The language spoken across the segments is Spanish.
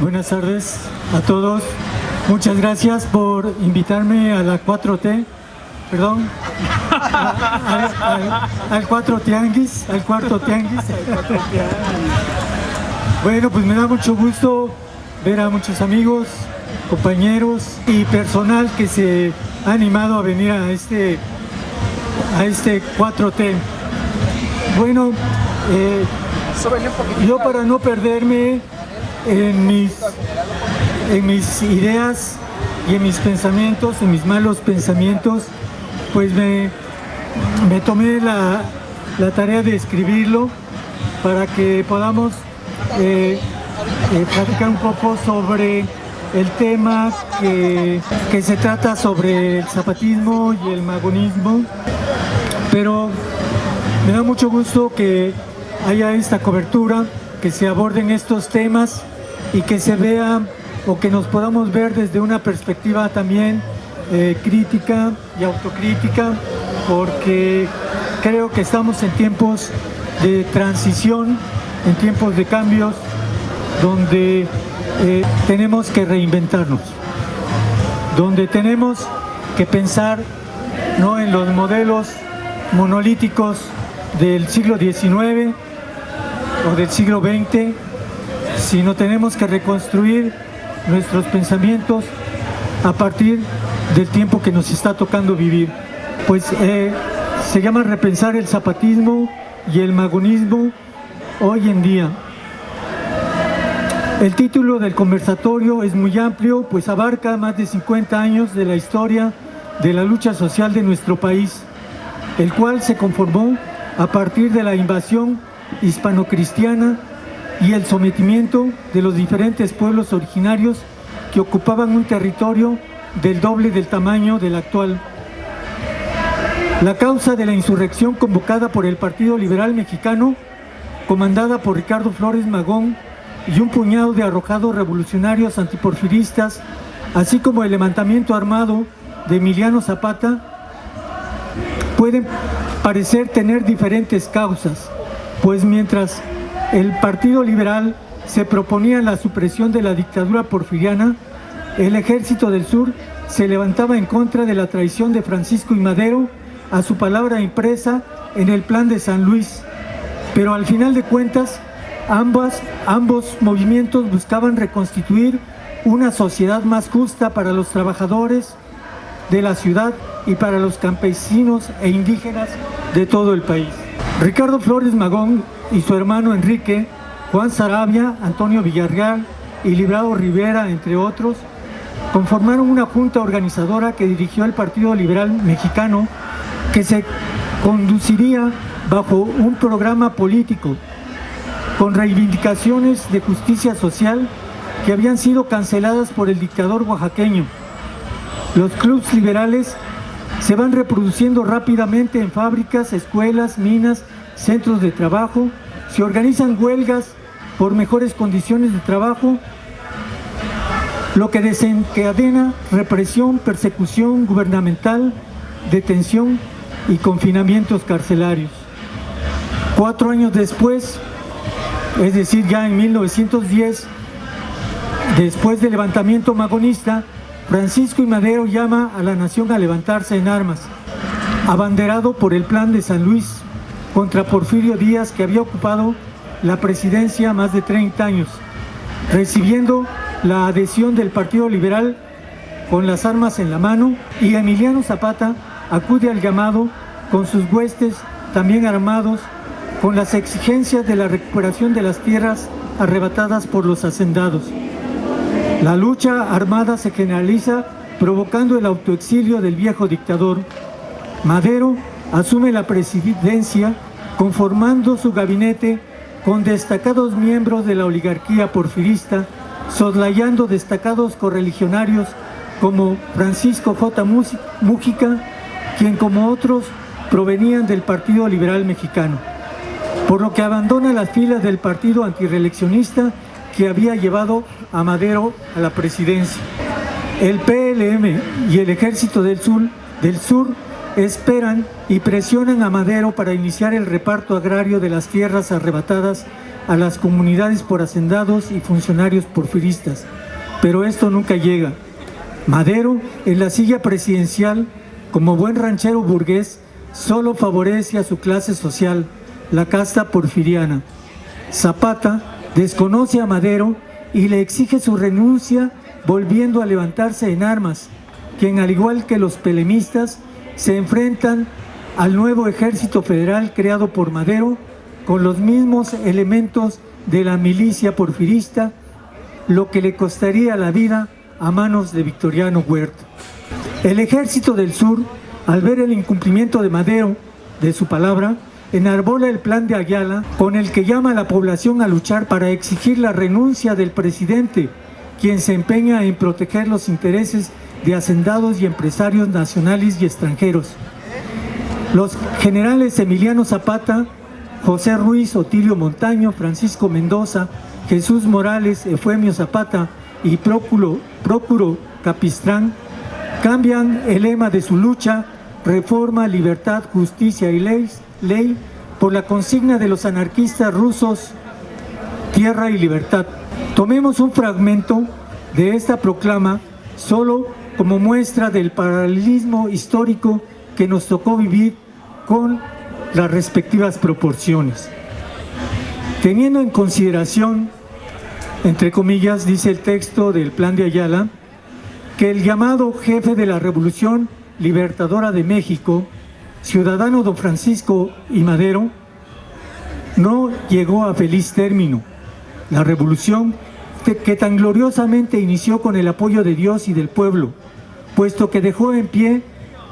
Buenas tardes a todos. Muchas gracias por invitarme a la 4T, perdón, al cuarto tianguis. Bueno, pues me da mucho gusto ver a muchos amigos, compañeros y personal que se ha animado a venir a este 4T. Bueno, yo para no perderme en mis ideas y en mis pensamientos, en mis malos pensamientos, pues me tomé la tarea de escribirlo para que podamos platicar un poco sobre el tema que se trata sobre el zapatismo y el magonismo. Pero me da mucho gusto que haya esta cobertura, que se aborden estos temas y que se vea o que nos podamos ver desde una perspectiva también crítica y autocrítica, porque creo que estamos en tiempos de transición, en tiempos de cambios, donde tenemos que reinventarnos, donde tenemos que pensar no en los modelos monolíticos del siglo XIX o del siglo XX, sino tenemos que reconstruir nuestros pensamientos a partir del tiempo que nos está tocando vivir. Pues se llama repensar el zapatismo y el magonismo hoy en día. El título del conversatorio es muy amplio, pues abarca más de 50 años de la historia de la lucha social de nuestro país, el cual se conformó a partir de la invasión hispano-cristiana y el sometimiento de los diferentes pueblos originarios que ocupaban un territorio del doble del tamaño del actual. La causa de la insurrección convocada por el Partido Liberal Mexicano, comandada por Ricardo Flores Magón y un puñado de arrojados revolucionarios antiporfiristas, así como el levantamiento armado de Emiliano Zapata, pueden parecer tener diferentes causas, pues mientras el Partido Liberal se proponía la supresión de la dictadura porfiriana, el Ejército del Sur se levantaba en contra de la traición de Francisco y Madero a su palabra impresa en el Plan de San Luis. Pero al final de cuentas, ambos movimientos buscaban reconstituir una sociedad más justa para los trabajadores de la ciudad y para los campesinos e indígenas de todo el país. Ricardo Flores Magón y su hermano Enrique, Juan Saravia, Antonio Villarreal y Librado Rivera, entre otros, conformaron una junta organizadora que dirigió el Partido Liberal Mexicano, que se conduciría bajo un programa político con reivindicaciones de justicia social que habían sido canceladas por el dictador oaxaqueño. Los clubes liberales se van reproduciendo rápidamente en fábricas, escuelas, minas, centros de trabajo. Se organizan huelgas por mejores condiciones de trabajo, lo que desencadena represión, persecución gubernamental, detención y confinamientos carcelarios. 4 años después, es decir, ya en 1910, después del levantamiento magonista, Francisco y Madero llama a la nación a levantarse en armas, abanderado por el Plan de San Luis contra Porfirio Díaz, que había ocupado la presidencia más de 30 años, recibiendo la adhesión del Partido Liberal con las armas en la mano, y Emiliano Zapata acude al llamado con sus huestes también armados, con las exigencias de la recuperación de las tierras arrebatadas por los hacendados. La lucha armada se generaliza, provocando el autoexilio del viejo dictador. Madero asume la presidencia, conformando su gabinete con destacados miembros de la oligarquía porfirista, soslayando destacados correligionarios como Francisco J. Mújica, quien como otros provenían del Partido Liberal Mexicano, por lo que abandona las filas del partido antireeleccionista que había llevado a Madero a la presidencia. El PLM y el Ejército del Sur esperan y presionan a Madero para iniciar el reparto agrario de las tierras arrebatadas a las comunidades por hacendados y funcionarios porfiristas, pero esto nunca llega. Madero, en la silla presidencial, como buen ranchero burgués, solo favorece a su clase social, la casta porfiriana. Zapata desconoce a Madero y le exige su renuncia, volviendo a levantarse en armas, quien, al igual que los pelemistas, se enfrentan al nuevo ejército federal creado por Madero con los mismos elementos de la milicia porfirista, lo que le costaría la vida a manos de Victoriano Huerta. El ejército del sur, al ver el incumplimiento de Madero de su palabra, enarbola el plan de Ayala, con el que llama a la población a luchar para exigir la renuncia del presidente, quien se empeña en proteger los intereses de hacendados y empresarios nacionales y extranjeros. Los generales Emiliano Zapata, José Ruiz, Otilio Montaño, Francisco Mendoza, Jesús Morales, Efemio Zapata y Próculo Capistrán cambian el lema de su lucha: reforma, libertad, justicia y ley, por la consigna de los anarquistas rusos: tierra y libertad. Tomemos un fragmento de esta proclama solo como muestra del paralelismo histórico que nos tocó vivir con las respectivas proporciones. Teniendo en consideración, entre comillas, dice el texto del Plan de Ayala, que el llamado jefe de la Revolución Libertadora de México, ciudadano don Francisco I. Madero, no llegó a feliz término. La revolución que tan gloriosamente inició con el apoyo de Dios y del pueblo, puesto que dejó en pie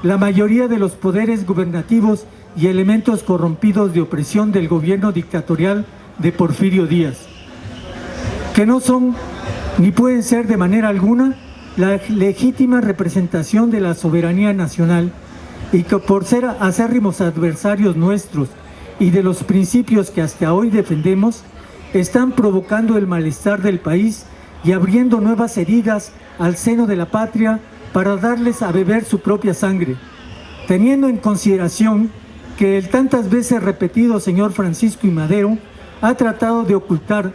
la mayoría de los poderes gubernativos y elementos corrompidos de opresión del gobierno dictatorial de Porfirio Díaz, que no son ni pueden ser de manera alguna la legítima representación de la soberanía nacional, y que por ser acérrimos adversarios nuestros y de los principios que hasta hoy defendemos, están provocando el malestar del país y abriendo nuevas heridas al seno de la patria para darles a beber su propia sangre, teniendo en consideración que el tantas veces repetido señor Francisco I. Madero ha tratado de ocultar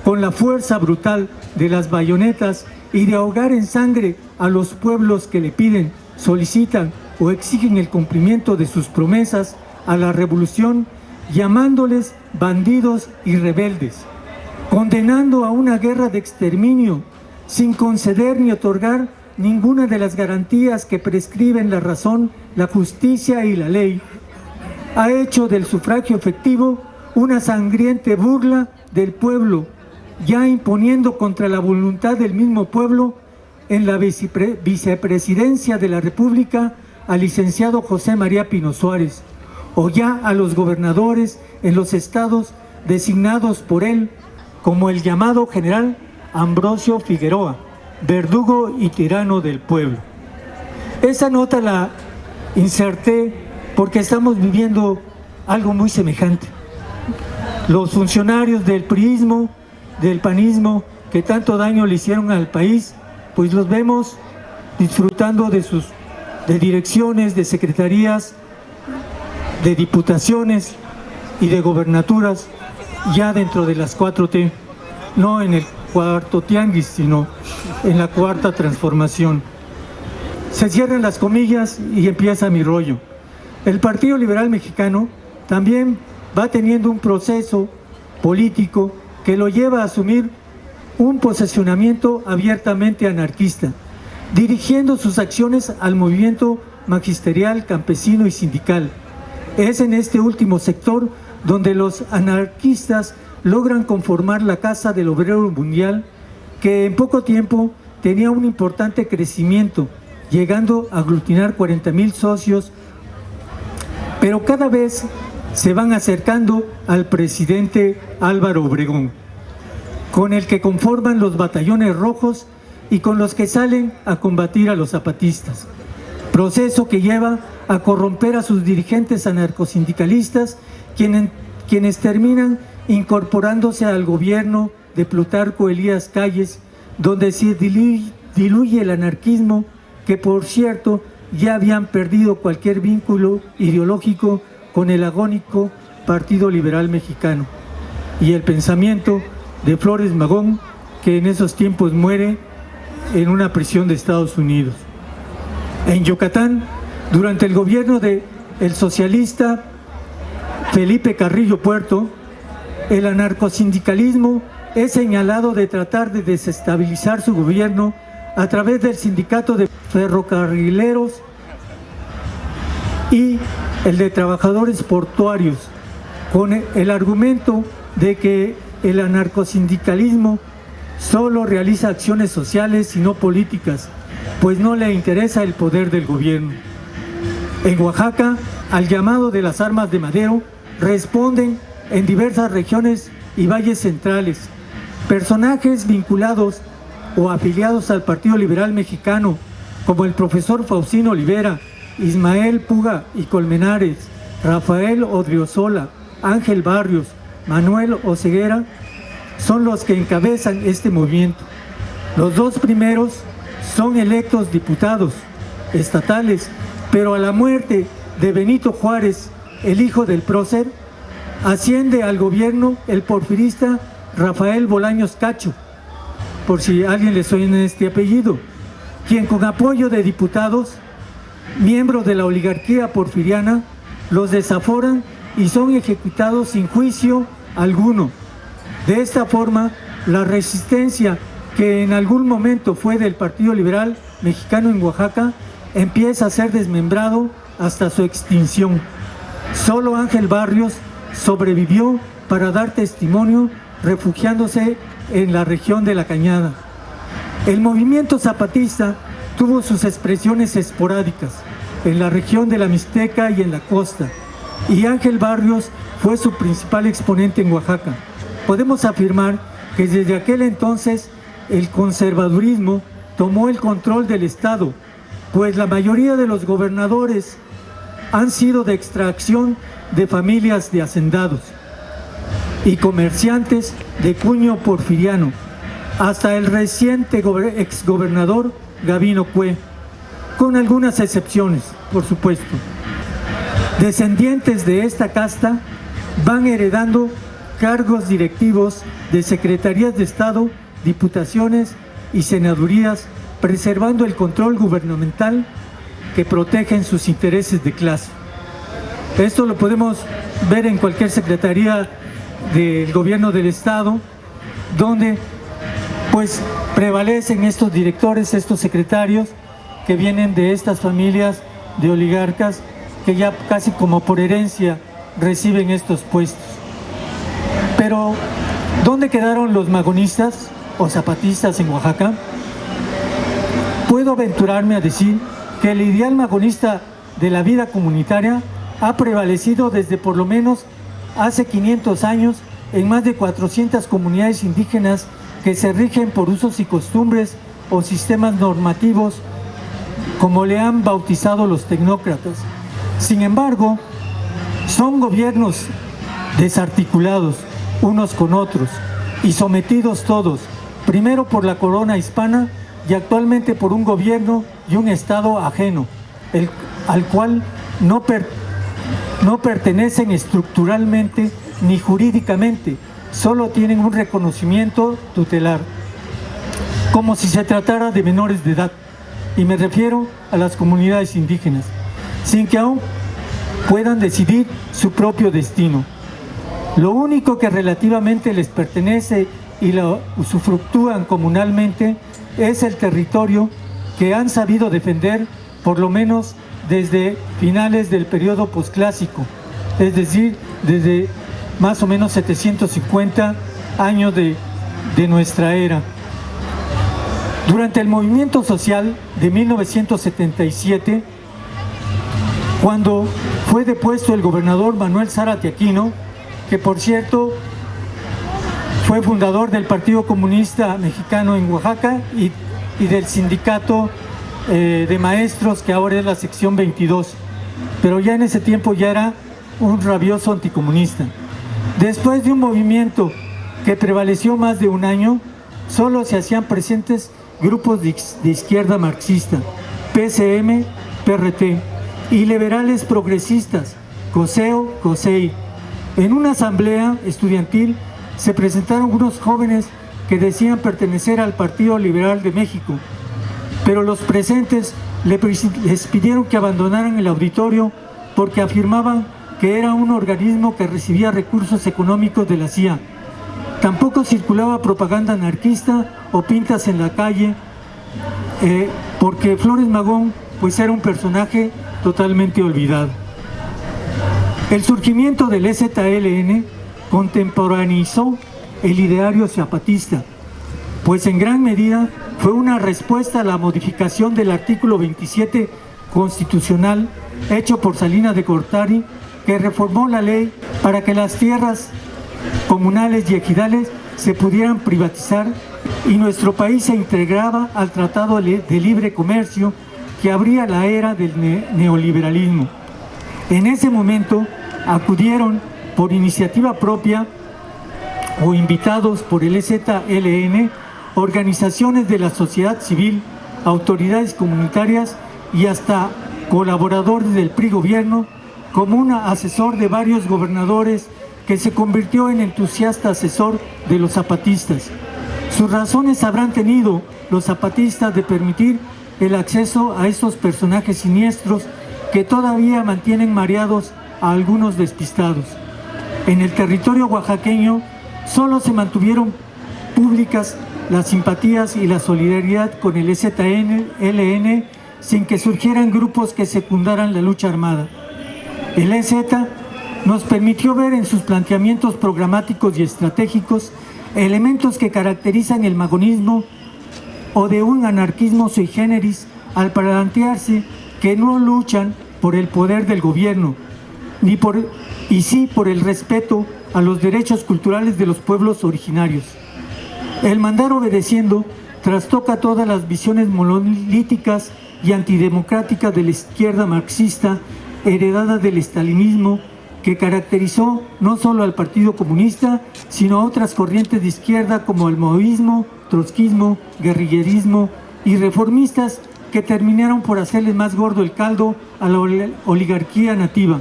con la fuerza brutal de las bayonetas y de ahogar en sangre a los pueblos que le piden, solicitan o exigen el cumplimiento de sus promesas a la revolución, llamándoles bandidos y rebeldes, condenando a una guerra de exterminio sin conceder ni otorgar ninguna de las garantías que prescriben la razón, la justicia y la ley. Ha hecho del sufragio efectivo una sangrienta burla del pueblo, ya imponiendo contra la voluntad del mismo pueblo en la vicepresidencia de la República al licenciado José María Pino Suárez, o ya a los gobernadores en los estados designados por él, como el llamado general Ambrosio Figueroa, verdugo y tirano del pueblo. Esa nota la inserté porque estamos viviendo algo muy semejante. Los funcionarios del priismo, del panismo, que tanto daño le hicieron al país, pues los vemos disfrutando de direcciones, de secretarías, de diputaciones y de gobernaturas ya dentro de las 4T, no en el cuarto tianguis, sino en la cuarta transformación. Se cierran las comillas y empieza mi rollo. El Partido Liberal Mexicano también va teniendo un proceso político que lo lleva a asumir un posicionamiento abiertamente anarquista, dirigiendo sus acciones al movimiento magisterial, campesino y sindical. Es en este último sector donde los anarquistas logran conformar la Casa del Obrero Mundial, que en poco tiempo tenía un importante crecimiento, llegando a aglutinar 40,000 socios, pero cada vez se van acercando al presidente Álvaro Obregón, con el que conforman los batallones rojos y con los que salen a combatir a los zapatistas, proceso que lleva a corromper a sus dirigentes anarcosindicalistas, quienes terminan incorporándose al gobierno de Plutarco Elías Calles, donde se diluye el anarquismo, que por cierto ya habían perdido cualquier vínculo ideológico con el agónico Partido Liberal Mexicano. y el pensamiento de Flores Magón, que en esos tiempos muere en una prisión de Estados Unidos. En Yucatán, durante el gobierno del socialista Felipe Carrillo Puerto, el anarcosindicalismo es señalado de tratar de desestabilizar su gobierno a través del sindicato de ferrocarrileros y el de trabajadores portuarios, con el argumento de que el anarcosindicalismo solo realiza acciones sociales y no políticas, pues no le interesa el poder del gobierno. En Oaxaca, al llamado de las armas de Madero, responden en diversas regiones y valles centrales personajes vinculados o afiliados al Partido Liberal Mexicano, como el profesor Faustino Olivera, Ismael Puga y Colmenares, Rafael Odriozola, Ángel Barrios, Manuel Oseguera, son los que encabezan este movimiento. Los dos primeros son electos diputados estatales, pero a la muerte de Benito Juárez, el hijo del prócer, asciende al gobierno el porfirista Rafael Bolaños Cacho, por si a alguien le suena este apellido, quien con apoyo de diputados, miembros de la oligarquía porfiriana, los desaforan y son ejecutados sin juicio alguno. De esta forma, la resistencia que en algún momento fue del Partido Liberal Mexicano en Oaxaca empieza a ser desmembrado hasta su extinción. Solo Ángel Barrios sobrevivió para dar testimonio, refugiándose en la región de La Cañada. El movimiento zapatista tuvo sus expresiones esporádicas en la región de la Mixteca y en la costa, y Ángel Barrios fue su principal exponente en Oaxaca. Podemos afirmar que desde aquel entonces el conservadurismo tomó el control del Estado, pues la mayoría de los gobernadores han sido de extracción de familias de hacendados y comerciantes de cuño porfiriano, hasta el reciente exgobernador Gabino Cue, con algunas excepciones, por supuesto. Descendientes de esta casta van heredando cargos directivos de secretarías de Estado, diputaciones y senadurías, preservando el control gubernamental que protegen sus intereses de clase. Esto lo podemos ver en cualquier secretaría del gobierno del Estado, donde pues prevalecen estos directores, estos secretarios que vienen de estas familias de oligarcas que ya casi como por herencia reciben estos puestos. Pero, ¿dónde quedaron los magonistas o zapatistas en Oaxaca? Puedo aventurarme a decir que el ideal magonista de la vida comunitaria ha prevalecido desde por lo menos hace 500 años en más de 400 comunidades indígenas que se rigen por usos y costumbres o sistemas normativos, como le han bautizado los tecnócratas. Sin embargo, son gobiernos desarticulados unos con otros y sometidos todos, primero por la corona hispana y actualmente por un gobierno y un Estado ajeno, al cual no pertenecen estructuralmente ni jurídicamente, solo tienen un reconocimiento tutelar, como si se tratara de menores de edad, y me refiero a las comunidades indígenas, sin que aún puedan decidir su propio destino. Lo único que relativamente les pertenece y lo usufructúan comunalmente es el territorio que han sabido defender por lo menos desde finales del periodo posclásico, es decir, desde más o menos 750 años de nuestra era. Durante el movimiento social de 1977, cuando fue depuesto el gobernador Manuel Zárate Aquino, que por cierto fue fundador del Partido Comunista Mexicano en Oaxaca y del sindicato de maestros, que ahora es la sección 22, pero ya en ese tiempo ya era un rabioso anticomunista. Después de un movimiento que prevaleció más de un año, solo se hacían presentes grupos de izquierda marxista, PCM, PRT, y liberales progresistas, COSEO, COSEI. En una asamblea estudiantil se presentaron unos jóvenes que decían pertenecer al Partido Liberal de México, pero los presentes les pidieron que abandonaran el auditorio porque afirmaban que era un organismo que recibía recursos económicos de la CIA. Tampoco circulaba propaganda anarquista o pintas en la calle, porque Flores Magón pues era un personaje totalmente olvidado. El surgimiento del EZLN contemporaneizó el ideario zapatista, pues en gran medida fue una respuesta a la modificación del artículo 27 constitucional hecho por Salinas de Gortari, que reformó la ley para que las tierras comunales y ejidales se pudieran privatizar y nuestro país se integraba al Tratado de Libre Comercio que abría la era del neoliberalismo. En ese momento acudieron por iniciativa propia o invitados por el EZLN, organizaciones de la sociedad civil, autoridades comunitarias y hasta colaboradores del PRI gobierno, como un asesor de varios gobernadores que se convirtió en entusiasta asesor de los zapatistas. Sus razones habrán tenido los zapatistas de permitir el acceso a estos personajes siniestros que todavía mantienen mareados a algunos despistados. En el territorio oaxaqueño solo se mantuvieron públicas las simpatías y la solidaridad con el EZLN sin que surgieran grupos que secundaran la lucha armada. El EZ nos permitió ver en sus planteamientos programáticos y estratégicos elementos que caracterizan el magonismo o de un anarquismo sui generis al plantearse que no luchan por el poder del gobierno, y sí por el respeto a los derechos culturales de los pueblos originarios. El mandar obedeciendo trastoca todas las visiones monolíticas y antidemocráticas de la izquierda marxista heredada del estalinismo que caracterizó no solo al Partido Comunista, sino a otras corrientes de izquierda como el maoísmo, trotskismo, guerrillerismo y reformistas que terminaron por hacerle más gordo el caldo a la oligarquía nativa.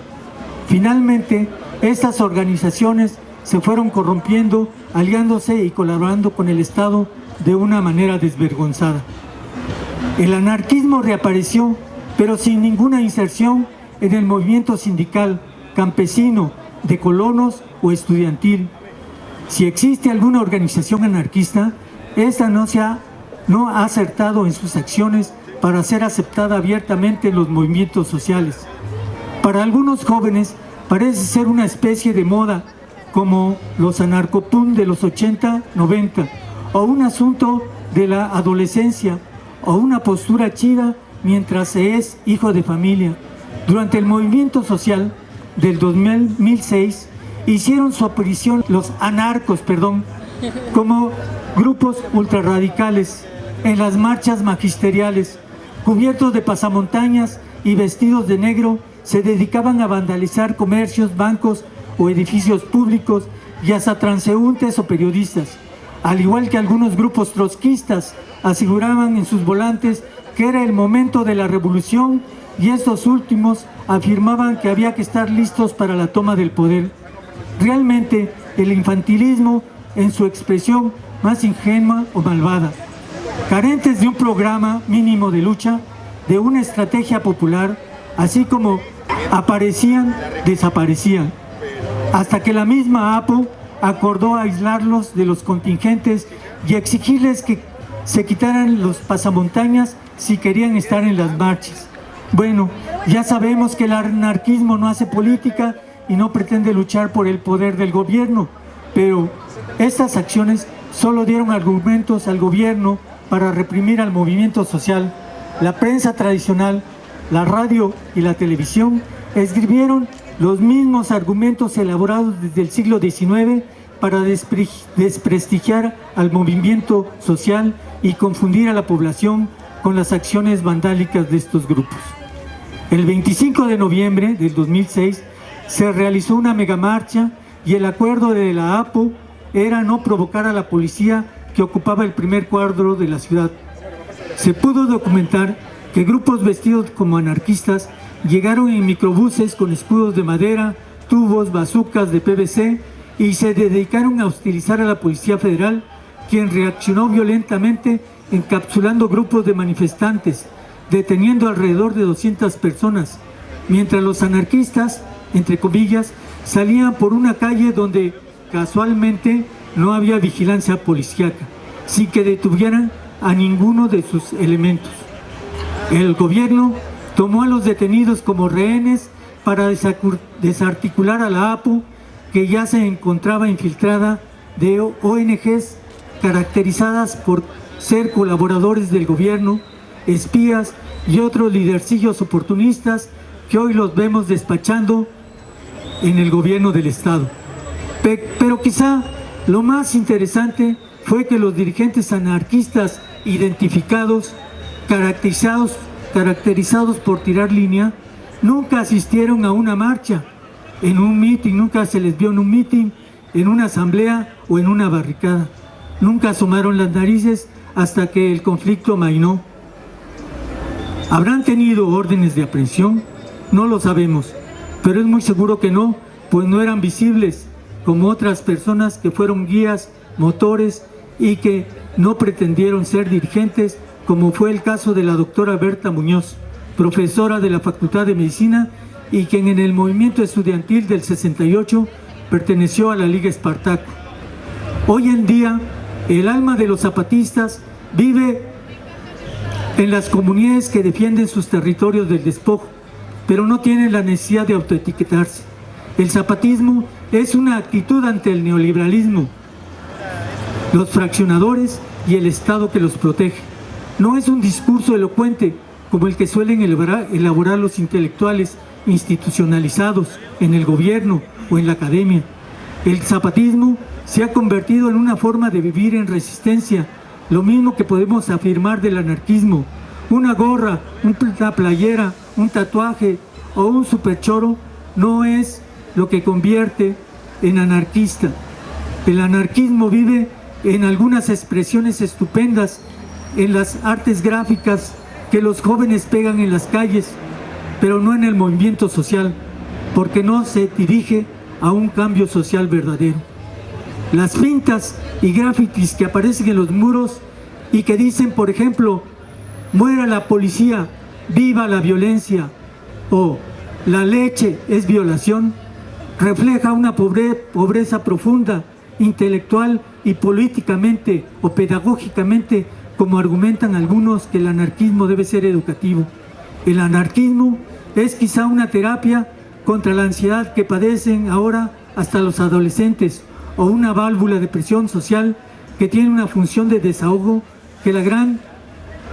Finalmente, estas organizaciones se fueron corrompiendo, aliándose y colaborando con el Estado de una manera desvergonzada. El anarquismo reapareció, pero sin ninguna inserción en el movimiento sindical, campesino, de colonos o estudiantil. Si existe alguna organización anarquista, esta no ha acertado en sus acciones para ser aceptada abiertamente en los movimientos sociales. Para algunos jóvenes parece ser una especie de moda, como los anarcopunk de los 80, 90, o un asunto de la adolescencia, o una postura chida mientras se es hijo de familia. Durante el movimiento social del 2006 hicieron su aparición los anarcos, como grupos ultrarradicales en las marchas magisteriales, cubiertos de pasamontañas y vestidos de negro, se dedicaban a vandalizar comercios, bancos o edificios públicos y hasta transeúntes o periodistas. Al igual que algunos grupos trotskistas aseguraban en sus volantes que era el momento de la revolución y estos últimos afirmaban que había que estar listos para la toma del poder. Realmente el infantilismo en su expresión más ingenua o malvada, carentes de un programa mínimo de lucha, de una estrategia popular, así como aparecían, desaparecían, hasta que la misma APO acordó aislarlos de los contingentes y exigirles que se quitaran los pasamontañas si querían estar en las marchas. Bueno, ya sabemos que el anarquismo no hace política y no pretende luchar por el poder del gobierno, pero estas acciones solo dieron argumentos al gobierno para reprimir al movimiento social. La prensa tradicional, la radio y la televisión escribieron los mismos argumentos elaborados desde el siglo XIX para desprestigiar al movimiento social y confundir a la población con las acciones vandálicas de estos grupos. El 25 de noviembre del 2006 se realizó una megamarcha y el acuerdo de la APO era no provocar a la policía que ocupaba el primer cuadro de la ciudad. Se pudo documentar que grupos vestidos como anarquistas llegaron en microbuses con escudos de madera, tubos, bazucas de PVC y se dedicaron a hostilizar a la Policía Federal, quien reaccionó violentamente encapsulando grupos de manifestantes, deteniendo alrededor de 200 personas, mientras los anarquistas, entre comillas, salían por una calle donde casualmente no había vigilancia policíaca, sin que detuvieran a ninguno de sus elementos. El gobierno tomó a los detenidos como rehenes para desarticular a la APO, que ya se encontraba infiltrada de ONGs caracterizadas por ser colaboradores del gobierno, espías y otros lidercillos oportunistas que hoy los vemos despachando en el gobierno del Estado. Pero quizá lo más interesante fue que los dirigentes anarquistas identificados, caracterizados por tirar línea, nunca asistieron a una marcha, en un mitin, nunca se les vio en un mitin, en una asamblea o en una barricada. Nunca asomaron las narices hasta que el conflicto amainó. ¿Habrán tenido órdenes de aprehensión? No lo sabemos, pero es muy seguro que no, pues no eran visibles como otras personas que fueron guías, motores y que no pretendieron ser dirigentes, como fue el caso de la doctora Berta Muñoz, profesora de la Facultad de Medicina y quien en el movimiento estudiantil del 68 perteneció a la Liga Espartaco. Hoy en día, el alma de los zapatistas vive en las comunidades que defienden sus territorios del despojo, pero no tienen la necesidad de autoetiquetarse. El zapatismo es una actitud ante el neoliberalismo, los fraccionadores y el Estado que los protege. No es un discurso elocuente como el que suelen elaborar los intelectuales institucionalizados en el gobierno o en la academia. El zapatismo se ha convertido en una forma de vivir en resistencia, lo mismo que podemos afirmar del anarquismo. Una gorra, una playera, un tatuaje o un superchoro no es lo que convierte en anarquista. El anarquismo vive en algunas expresiones estupendas, en las artes gráficas que los jóvenes pegan en las calles, pero no en el movimiento social, porque no se dirige a un cambio social verdadero. Las pintas y grafitis que aparecen en los muros y que dicen, por ejemplo, muera la policía, viva la violencia, o la leche es violación, refleja una pobreza profunda, intelectual y políticamente o pedagógicamente, como argumentan algunos que el anarquismo debe ser educativo. El anarquismo es quizá una terapia contra la ansiedad que padecen ahora hasta los adolescentes, o una válvula de presión social que tiene una función de desahogo de la gran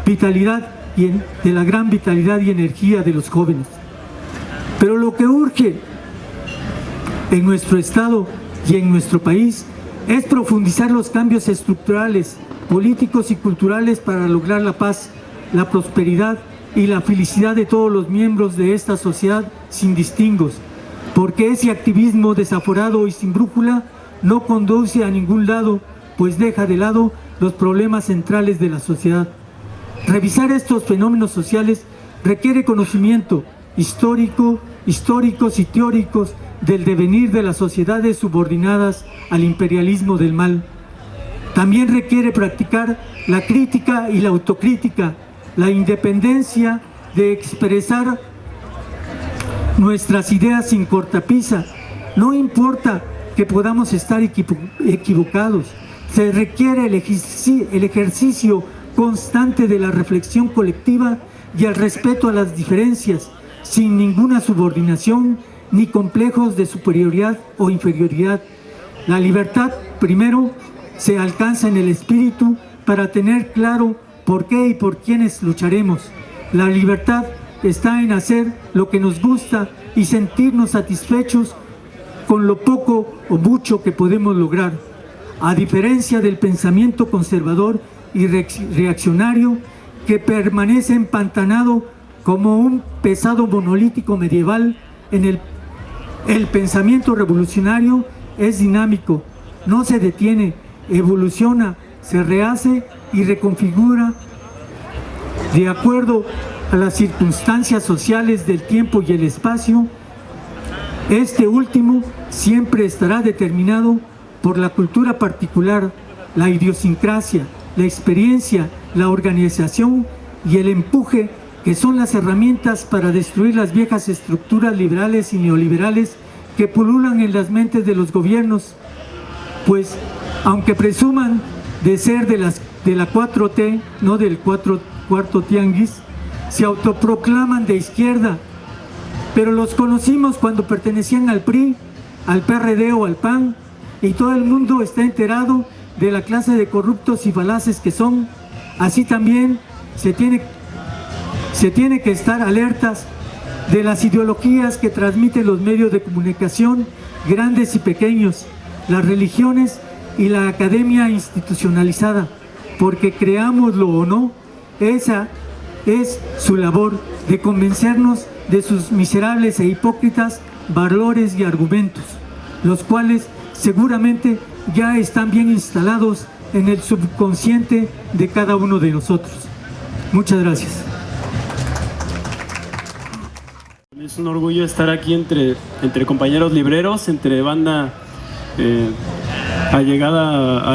vitalidad y energía de los jóvenes. Pero lo que urge en nuestro Estado y en nuestro país es profundizar los cambios estructurales, políticos y culturales para lograr la paz, la prosperidad y la felicidad de todos los miembros de esta sociedad sin distingos, porque ese activismo desaforado y sin brújula no conduce a ningún lado, pues deja de lado los problemas centrales de la sociedad. Revisar estos fenómenos sociales requiere conocimiento históricos y teóricos del devenir de las sociedades subordinadas al imperialismo del mal. También requiere practicar la crítica y la autocrítica, la independencia de expresar nuestras ideas sin cortapisa. No importa que podamos estar equivocados, se requiere el ejercicio constante de la reflexión colectiva y el respeto a las diferencias, sin ninguna subordinación ni complejos de superioridad o inferioridad. La libertad, primero, se alcanza en el espíritu para tener claro por qué y por quiénes lucharemos. La libertad está en hacer lo que nos gusta y sentirnos satisfechos con lo poco o mucho que podemos lograr, a diferencia del pensamiento conservador y reaccionario que permanece empantanado como un pesado monolítico medieval. El pensamiento revolucionario es dinámico, no se detiene, evoluciona, se rehace y reconfigura de acuerdo a las circunstancias sociales del tiempo y el espacio, Este último siempre estará determinado por la cultura particular, la idiosincrasia, la experiencia, la organización y el empuje, que son las herramientas para destruir las viejas estructuras liberales y neoliberales que pululan en las mentes de los gobiernos, pues aunque presuman de ser de la 4T, no del cuarto tianguis, se autoproclaman de izquierda, pero los conocimos cuando pertenecían al PRI, al PRD o al PAN, y todo el mundo está enterado de la clase de corruptos y falaces que son. Así también se tiene que estar alertas de las ideologías que transmiten los medios de comunicación, grandes y pequeños, las religiones y la academia institucionalizada, porque creámoslo o no, esa es su labor, de convencernos de sus miserables e hipócritas valores y argumentos, los cuales seguramente ya están bien instalados en el subconsciente de cada uno de nosotros. Muchas gracias. Es un orgullo estar aquí entre compañeros libreros, entre banda allegada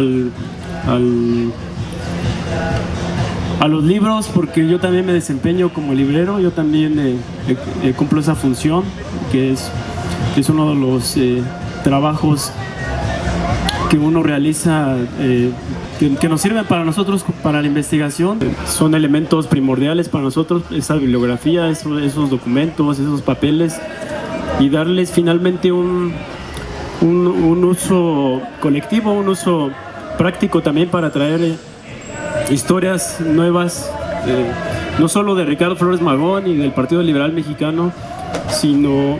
a los libros, porque yo también me desempeño como librero, yo también cumplo esa función, que es uno de los trabajos que uno realiza, que nos sirven para nosotros, para la investigación. Son elementos primordiales para nosotros, esa bibliografía, esos documentos, esos papeles, y darles finalmente un uso colectivo, un uso práctico también para traer historias nuevas, no solo de Ricardo Flores Magón y del Partido Liberal Mexicano, sino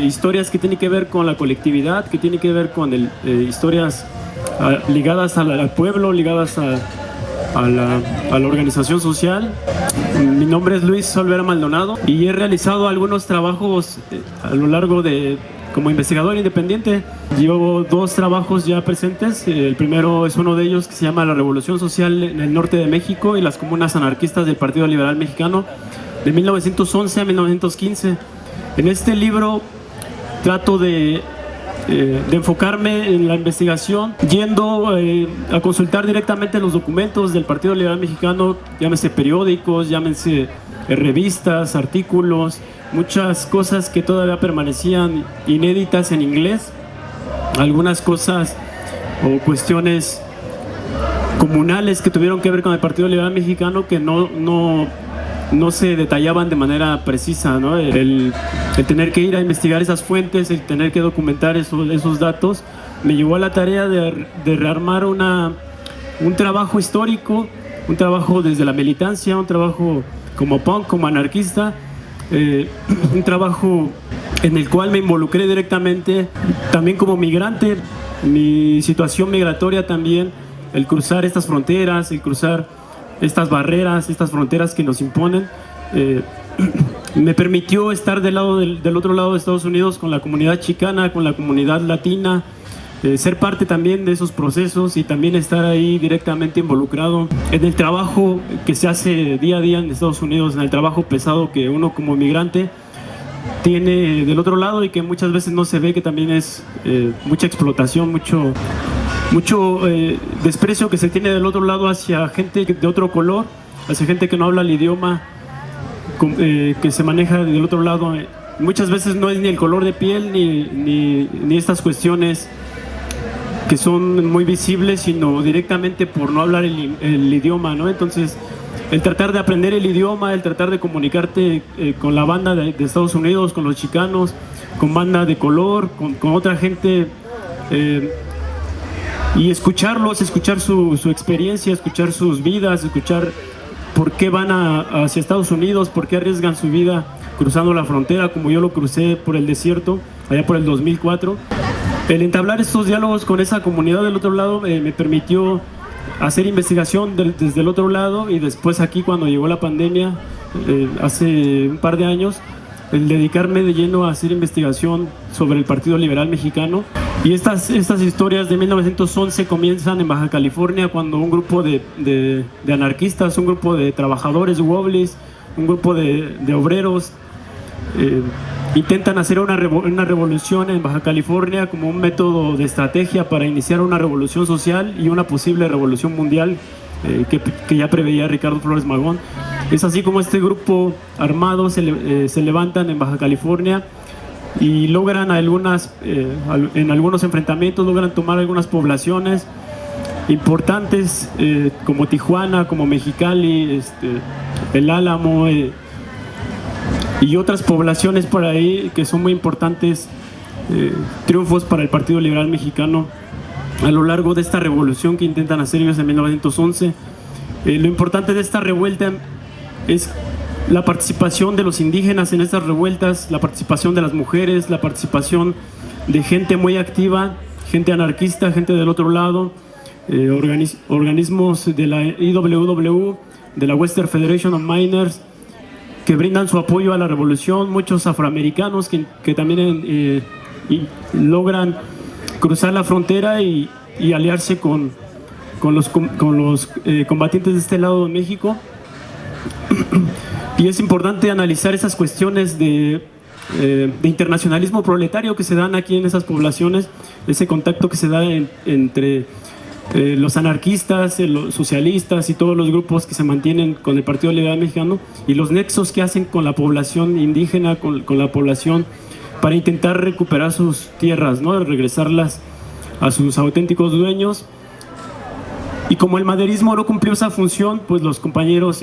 historias que tienen que ver con la colectividad, que tienen que ver con historias ligadas al pueblo, ligadas a la organización social. Mi nombre es Luis Olvera Maldonado y he realizado algunos trabajos a lo largo como investigador independiente. Llevo 2 trabajos ya presentes. El primero es uno de ellos, que se llama La Revolución Social en el Norte de México y las Comunas Anarquistas del Partido Liberal Mexicano, de 1911 a 1915. En este libro trato de enfocarme en la investigación, yendo a consultar directamente los documentos del Partido Liberal Mexicano, llámese periódicos, llámense revistas, artículos, muchas cosas que todavía permanecían inéditas en inglés, algunas cosas o cuestiones comunales que tuvieron que ver con el Partido Liberal Mexicano que no se detallaban de manera precisa, ¿no? El tener que ir a investigar esas fuentes, el tener que documentar esos datos, me llevó a la tarea de rearmar un trabajo histórico, un trabajo desde la militancia, un trabajo como punk, como anarquista, un trabajo en el cual me involucré directamente, también como migrante, mi situación migratoria también, el cruzar estas fronteras, el cruzar estas barreras, estas fronteras que nos imponen, me permitió estar del otro lado de Estados Unidos con la comunidad chicana, con la comunidad latina, ser parte también de esos procesos y también estar ahí directamente involucrado en el trabajo que se hace día a día en Estados Unidos, en el trabajo pesado que uno como migrante tiene del otro lado y que muchas veces no se ve, que también es mucha explotación, mucho desprecio que se tiene del otro lado hacia gente de otro color, hacia gente que no habla el idioma, que se maneja del otro lado. Muchas veces no es ni el color de piel ni estas cuestiones que son muy visibles, sino directamente por no hablar el idioma, ¿no? Entonces, el tratar de aprender el idioma, el tratar de comunicarte con la banda de Estados Unidos, con los chicanos, con banda de color, con otra gente, y escucharlos, escuchar su experiencia, escuchar sus vidas, escuchar por qué van hacia Estados Unidos, por qué arriesgan su vida cruzando la frontera, como yo lo crucé por el desierto, allá por el 2004. El entablar estos diálogos con esa comunidad del otro lado me permitió hacer investigación desde el otro lado, y después aquí, cuando llegó la pandemia, hace un par de años, el dedicarme de lleno a hacer investigación sobre el Partido Liberal Mexicano. Y estas historias de 1911 comienzan en Baja California, cuando un grupo de anarquistas, un grupo de trabajadores wobblies, un grupo de obreros intentan hacer una revolución en Baja California como un método de estrategia para iniciar una revolución social y una posible revolución mundial que ya preveía Ricardo Flores Magón. Es así como este grupo armado se levantan en Baja California y logran en algunos enfrentamientos logran tomar algunas poblaciones importantes como Tijuana, como Mexicali, El Álamo y otras poblaciones por ahí que son muy importantes, triunfos para el Partido Liberal Mexicano a lo largo de esta revolución que intentan hacer ellos en 1911. Lo importante de esta revuelta es la participación de los indígenas en estas revueltas, la participación de las mujeres, la participación de gente muy activa, gente anarquista, gente del otro lado, organismos de la IWW, de la Western Federation of Miners, que brindan su apoyo a la revolución, muchos afroamericanos que también logran cruzar la frontera y aliarse con los combatientes de este lado de México. Y es importante analizar esas cuestiones de internacionalismo proletario que se dan aquí en esas poblaciones, ese contacto que se da entre los anarquistas, los socialistas y todos los grupos que se mantienen con el Partido Liberal Mexicano, y los nexos que hacen con la población indígena, con la población, para intentar recuperar sus tierras, ¿no? Regresarlas a sus auténticos dueños. Y como el maderismo no cumplió esa función, pues los compañeros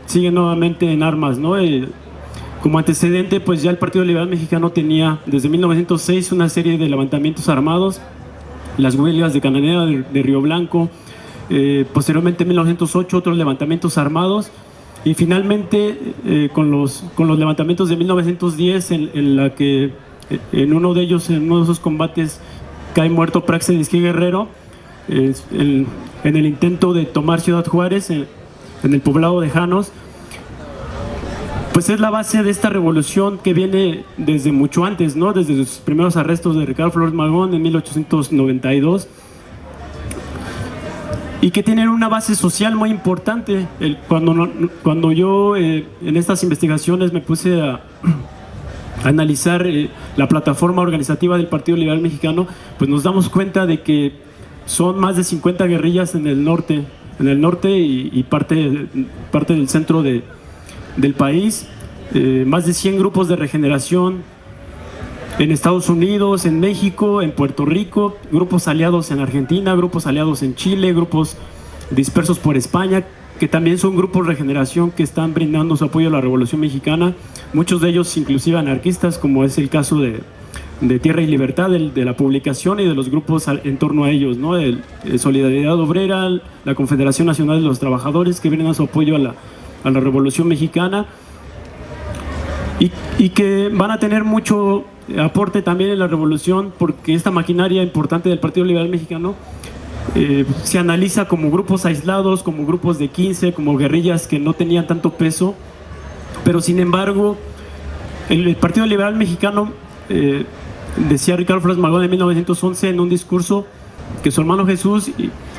siguen nuevamente en armas, ¿no? Como antecedente, pues ya el Partido Liberal Mexicano tenía desde 1906 una serie de levantamientos armados, las huelgas de Cananea, de Río Blanco, posteriormente en 1908 otros levantamientos armados, y finalmente con los levantamientos de 1910 en la que en uno de esos combates cae muerto Praxedis Guerrero en el intento de tomar Ciudad Juárez en el poblado de Janos. Pues es la base de esta revolución que viene desde mucho antes, ¿no? Desde sus primeros arrestos de Ricardo Flores Magón en 1892, y que tienen una base social muy importante. Cuando yo en estas investigaciones me puse a analizar la plataforma organizativa del Partido Liberal Mexicano, pues nos damos cuenta de que son más de 50 guerrillas en el norte y parte del centro del país, más de 100 grupos de regeneración en Estados Unidos, en México, en Puerto Rico, grupos aliados en Argentina, grupos aliados en Chile, grupos dispersos por España, que también son grupos de regeneración que están brindando su apoyo a la Revolución Mexicana, muchos de ellos inclusive anarquistas, como es el caso de Tierra y Libertad, de la publicación, y de los grupos en torno a ellos, ¿no? Solidaridad Obrera, la Confederación Nacional de los Trabajadores, que brindan su apoyo a la Revolución Mexicana, y que van a tener mucho aporte también en la revolución, porque esta maquinaria importante del Partido Liberal Mexicano se analiza como grupos aislados, como grupos de 15, como guerrillas que no tenían tanto peso, pero sin embargo el Partido Liberal Mexicano, decía Ricardo Flores Magón en 1911 en un discurso, que su hermano Jesús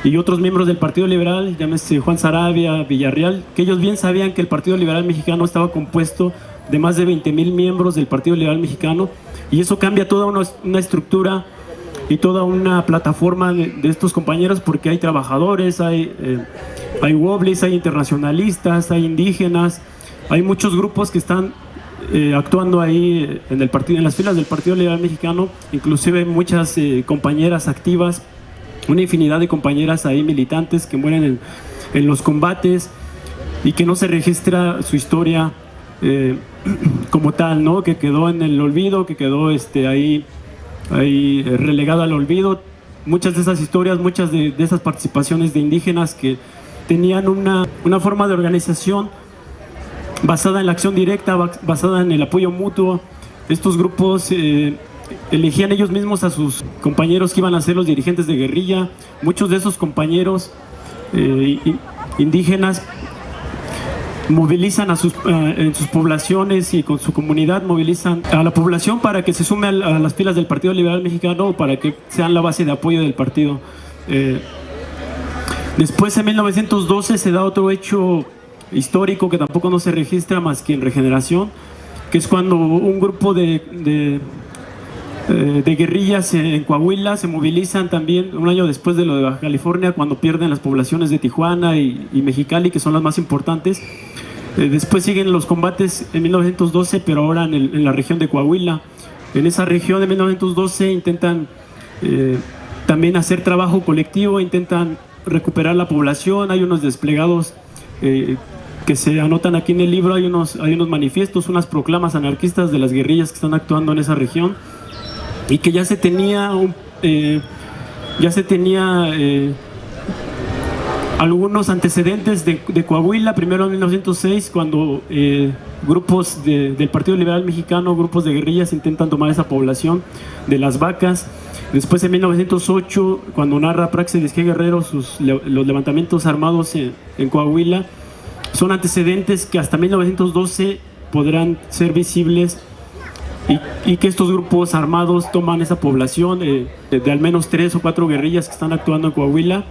y otros miembros del Partido Liberal, llámese Juan Saravia, Villarreal, que ellos bien sabían que el Partido Liberal Mexicano estaba compuesto de más de 20,000 miembros del Partido Liberal Mexicano, y eso cambia toda una estructura y toda una plataforma de estos compañeros, porque hay trabajadores, hay wobblies, hay internacionalistas, hay indígenas, hay muchos grupos que están actuando ahí en las filas del Partido Liberal Mexicano, inclusive muchas compañeras activas, una infinidad de compañeras ahí militantes que mueren en los combates y que no se registra su historia como tal, ¿no? Que quedó en el olvido, que quedó ahí relegada al olvido. Muchas de esas historias, muchas de esas participaciones de indígenas que tenían una forma de organización basada en la acción directa, basada en el apoyo mutuo. Estos grupos elegían ellos mismos a sus compañeros que iban a ser los dirigentes de guerrilla. Muchos de esos compañeros indígenas movilizan en sus poblaciones y con su comunidad, movilizan a la población para que se sume a las filas del Partido Liberal Mexicano, para que sean la base de apoyo del partido. Después, en 1912, se da otro hecho histórico que tampoco no se registra más que en Regeneración, que es cuando un grupo de guerrillas en Coahuila se movilizan también un año después de lo de Baja California, cuando pierden las poblaciones de Tijuana y Mexicali, que son las más importantes. Después siguen los combates en 1912, pero ahora en la región de Coahuila. En esa región de 1912 intentan también hacer trabajo colectivo, intentan recuperar la población. Hay unos desplegados que se anotan aquí en el libro, hay unos manifiestos, unas proclamas anarquistas de las guerrillas que están actuando en esa región, y que ya se tenía algunos antecedentes de Coahuila. Primero en 1906, cuando grupos del Partido Liberal Mexicano, grupos de guerrillas intentan tomar esa población de Las Vacas. Después en 1908, cuando narra Práxedis G. Guerrero los levantamientos armados en Coahuila, son antecedentes que hasta 1912 podrán ser visibles, y que estos grupos armados toman esa población de al menos 3 o 4 guerrillas que están actuando en Coahuila,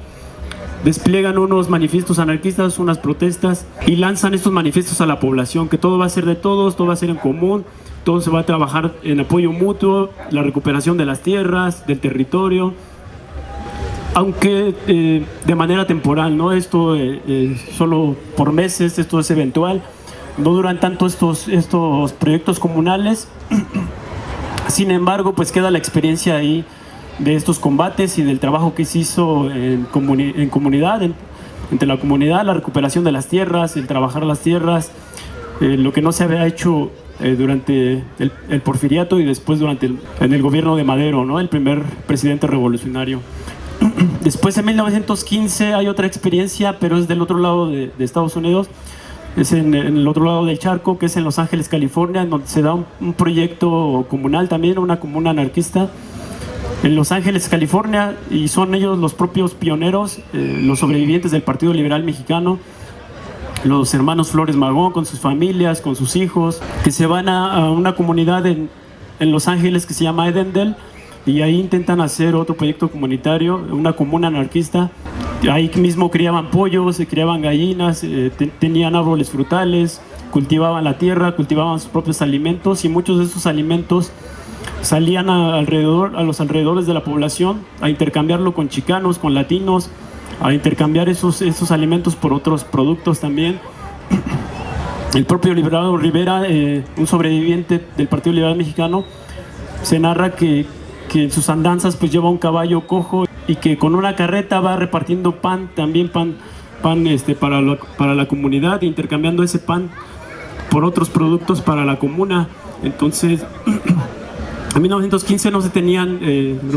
despliegan unos manifiestos anarquistas, unas protestas, y lanzan estos manifiestos a la población, que todo va a ser de todos, todo va a ser en común, todo se va a trabajar en apoyo mutuo, la recuperación de las tierras, del territorio, aunque de manera temporal, ¿no? Esto solo por meses, esto es eventual, no duran tanto estos proyectos comunales. Sin embargo, pues queda la experiencia ahí de estos combates y del trabajo que se hizo en comunidad, entre la comunidad, la recuperación de las tierras, el trabajar las tierras, lo que no se había hecho durante el porfiriato y después en el gobierno de Madero, ¿no? El primer presidente revolucionario. Después en 1915 hay otra experiencia, pero es del otro lado de Estados Unidos, es en el otro lado del charco, que es en Los Ángeles, California, en donde se da un proyecto comunal también, una comuna anarquista en Los Ángeles, California, y son ellos los propios pioneros, los sobrevivientes del Partido Liberal Mexicano, los hermanos Flores Magón con sus familias, con sus hijos, que se van a una comunidad en Los Ángeles que se llama Edendale, y ahí intentan hacer otro proyecto comunitario, una comuna anarquista. Ahí mismo criaban pollos, criaban gallinas, tenían árboles frutales, cultivaban la tierra, cultivaban sus propios alimentos, y muchos de esos alimentos salían a los alrededores de la población a intercambiarlo con chicanos, con latinos, a intercambiar esos alimentos por otros productos también. El propio Librado Rivera, un sobreviviente del Partido Liberal Mexicano, se narra que en sus andanzas pues lleva un caballo cojo, y que con una carreta va repartiendo pan, también pan para la comunidad, intercambiando ese pan por otros productos para la comuna. Entonces en 1915 no se tenían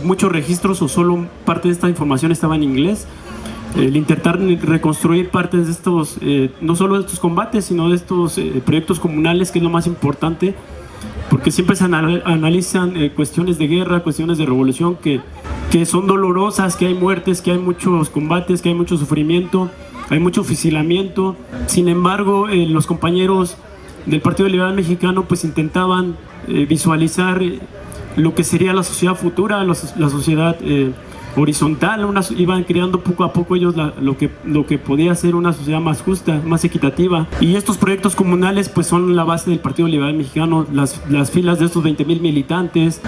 muchos registros, o solo parte de esta información estaba en inglés. El intentar reconstruir partes de estos, no solo de estos combates, sino de estos proyectos comunales, que es lo más importante, porque siempre se analizan cuestiones de guerra, cuestiones de revolución que son dolorosas, que hay muertes, que hay muchos combates, que hay mucho sufrimiento, hay mucho fusilamiento. Sin embargo, los compañeros del Partido Liberal Mexicano pues intentaban visualizar lo que sería la sociedad futura, la sociedad horizontal. Iban creando poco a poco ellos lo que podía ser una sociedad más justa, más equitativa, y estos proyectos comunales pues son la base del Partido Liberal Mexicano, las filas de estos 20,000 militantes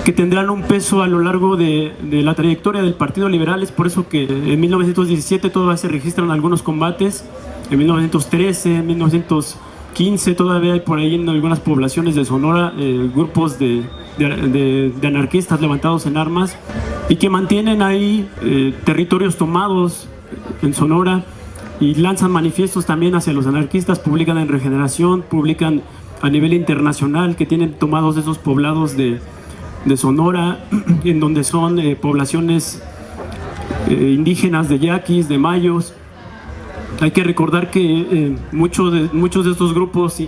que tendrán un peso a lo largo de la trayectoria del Partido Liberal. Es por eso que en 1917 todavía se registran algunos combates, en 1913, en 1915 todavía hay por ahí en algunas poblaciones de Sonora grupos de anarquistas levantados en armas, y que mantienen ahí territorios tomados en Sonora, y lanzan manifiestos también hacia los anarquistas, publican en Regeneración, publican a nivel internacional que tienen tomados esos poblados de Sonora, en donde son poblaciones indígenas de yaquis, de mayos. Hay que recordar que muchos de estos grupos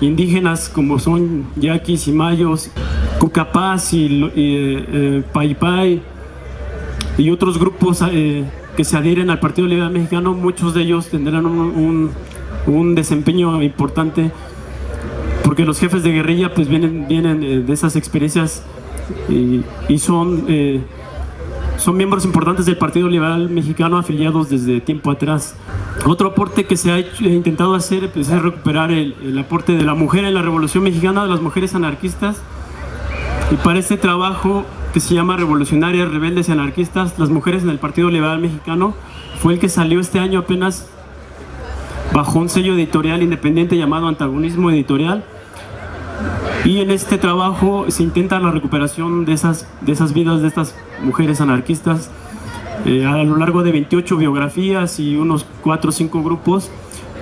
indígenas, como son yaquis y mayos, Cucapás y Paypay y otros grupos que se adhieren al Partido Liberal Mexicano, muchos de ellos tendrán un desempeño importante, porque los jefes de guerrilla pues vienen de esas experiencias y son miembros importantes del Partido Liberal Mexicano, afiliados desde tiempo atrás. Otro aporte que se ha intentado hacer pues, es recuperar el aporte de la mujer en la Revolución Mexicana, de las mujeres anarquistas. Y para este trabajo, que se llama Revolucionarias, Rebeldes y Anarquistas, las mujeres en el Partido Liberal Mexicano, fue el que salió este año apenas bajo un sello editorial independiente llamado Antagonismo Editorial. Y en este trabajo se intenta la recuperación de esas vidas de estas mujeres anarquistas a lo largo de 28 biografías y unos 4 o 5 grupos,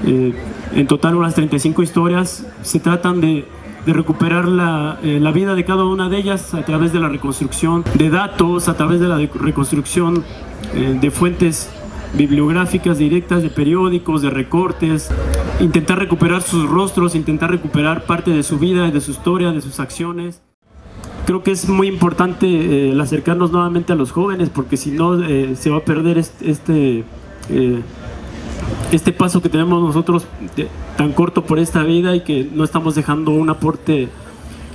en total unas 35 historias. Se tratan de recuperar la vida de cada una de ellas a través de la reconstrucción de datos, a través de la reconstrucción de fuentes bibliográficas directas, de periódicos, de recortes, intentar recuperar sus rostros, intentar recuperar parte de su vida, de su historia, de sus acciones. Creo que es muy importante el acercarnos nuevamente a los jóvenes, porque si no se va a perder este paso que tenemos nosotros tan corto por esta vida, y que no estamos dejando un aporte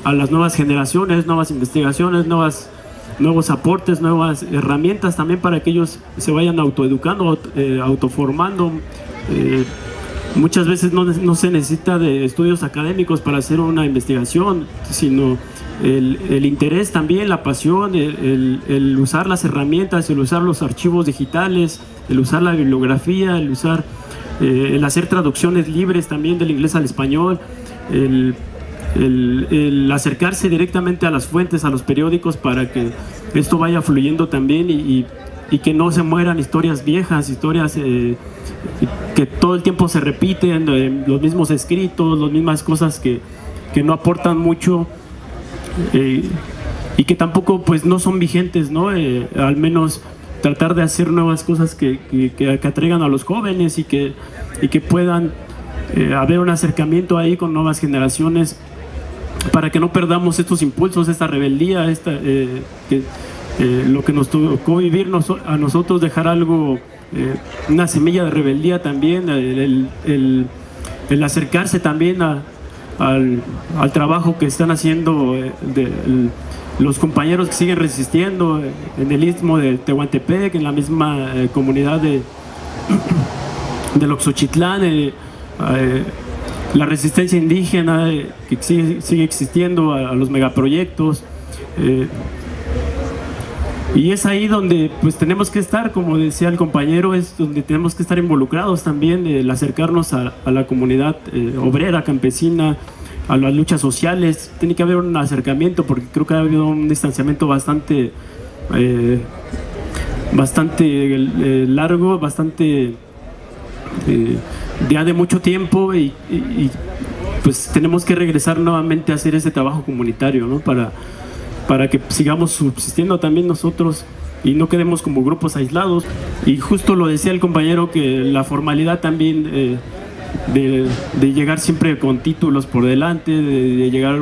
a las nuevas generaciones, nuevas investigaciones, nuevos aportes, nuevas herramientas también para que ellos se vayan autoeducando, autoformando. Muchas veces no se necesita de estudios académicos para hacer una investigación, sino el interés también, la pasión, el usar las herramientas, el usar los archivos digitales, el usar la bibliografía, el hacer traducciones libres también del inglés al español, el acercarse directamente a las fuentes, a los periódicos, para que esto vaya fluyendo también y que no se mueran historias viejas, historias que todo el tiempo se repiten, los mismos escritos, las mismas cosas que no aportan mucho y que tampoco pues no son vigentes, ¿no? Al menos tratar de hacer nuevas cosas que atraigan a los jóvenes y que puedan haber un acercamiento ahí con nuevas generaciones, para que no perdamos estos impulsos, esta rebeldía, lo que nos tocó vivir a nosotros, dejar algo, una semilla de rebeldía también, el acercarse también al trabajo que están haciendo los compañeros que siguen resistiendo en el istmo de Tehuantepec, en la misma comunidad del Oxochitlán, la resistencia indígena que sigue existiendo a los megaproyectos. Y es ahí donde pues tenemos que estar, como decía el compañero, es donde tenemos que estar involucrados también, el acercarnos a la comunidad obrera, campesina, a las luchas sociales. Tiene que haber un acercamiento, porque creo que ha habido un distanciamiento bastante largo, bastante ya de mucho tiempo, y pues tenemos que regresar nuevamente a hacer ese trabajo comunitario, ¿no? Para que sigamos subsistiendo también nosotros y no quedemos como grupos aislados. Y justo lo decía el compañero, que la formalidad también de llegar siempre con títulos por delante, de llegar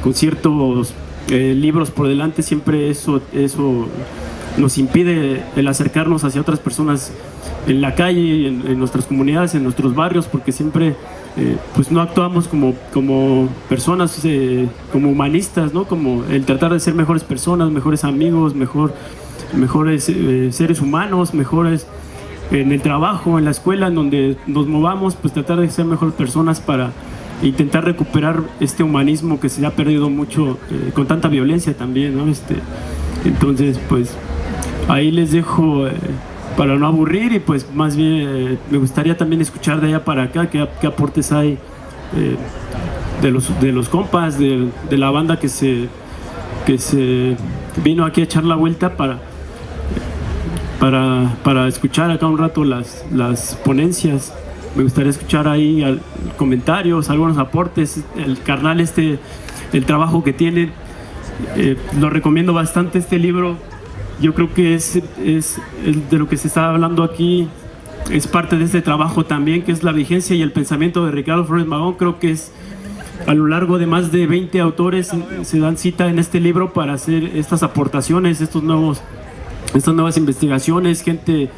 con ciertos libros por delante, siempre eso nos impide el acercarnos hacia otras personas en la calle, en nuestras comunidades, en nuestros barrios, porque siempre pues no actuamos como personas, como humanistas, ¿no? Como el tratar de ser mejores personas, mejores amigos, mejores seres humanos, mejores en el trabajo, en la escuela, en donde nos movamos, pues tratar de ser mejores personas para intentar recuperar este humanismo que se ha perdido mucho con tanta violencia también, ¿no? Entonces, pues ahí les dejo para no aburrir, y pues más bien me gustaría también escuchar de allá para acá qué aportes hay de los compas, de la banda que se vino aquí a echar la vuelta para escuchar acá un rato las ponencias. Me gustaría escuchar ahí comentarios, algunos aportes. El carnal el trabajo que tiene, lo recomiendo bastante, este libro. Yo creo que es de lo que se está hablando aquí, es parte de este trabajo también, que es la vigencia y el pensamiento de Ricardo Flores Magón. Creo que es a lo largo de más de 20 autores se dan cita en este libro para hacer estas aportaciones, estas nuevas investigaciones, gente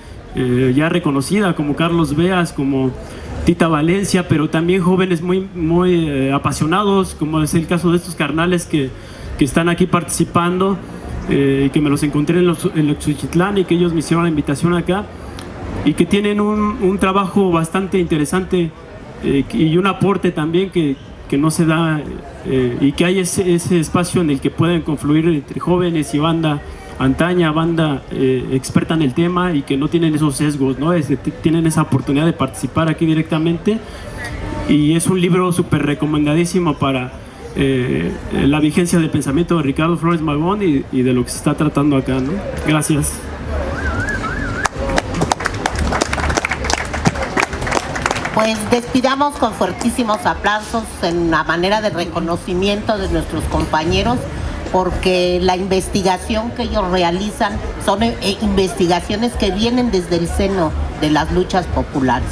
ya reconocida como Carlos Beas, como Tita Valencia, pero también jóvenes muy apasionados, como es el caso de estos carnales que están aquí participando, que me los encontré en el Oxochitlán, y que ellos me hicieron la invitación acá. y que tienen un trabajo bastante interesante y un aporte también que no se da y que hay ese espacio en el que pueden confluir entre jóvenes y banda antaña, banda experta en el tema y que no tienen esos sesgos, ¿no? Tienen esa oportunidad de participar aquí directamente, y es un libro súper recomendadísimo para la vigencia del pensamiento de Ricardo Flores Magón y de lo que se está tratando acá, ¿no? Gracias. Pues despidamos con fuertísimos aplausos en la manera de reconocimiento de nuestros compañeros, porque la investigación que ellos realizan son investigaciones que vienen desde el seno de las luchas populares.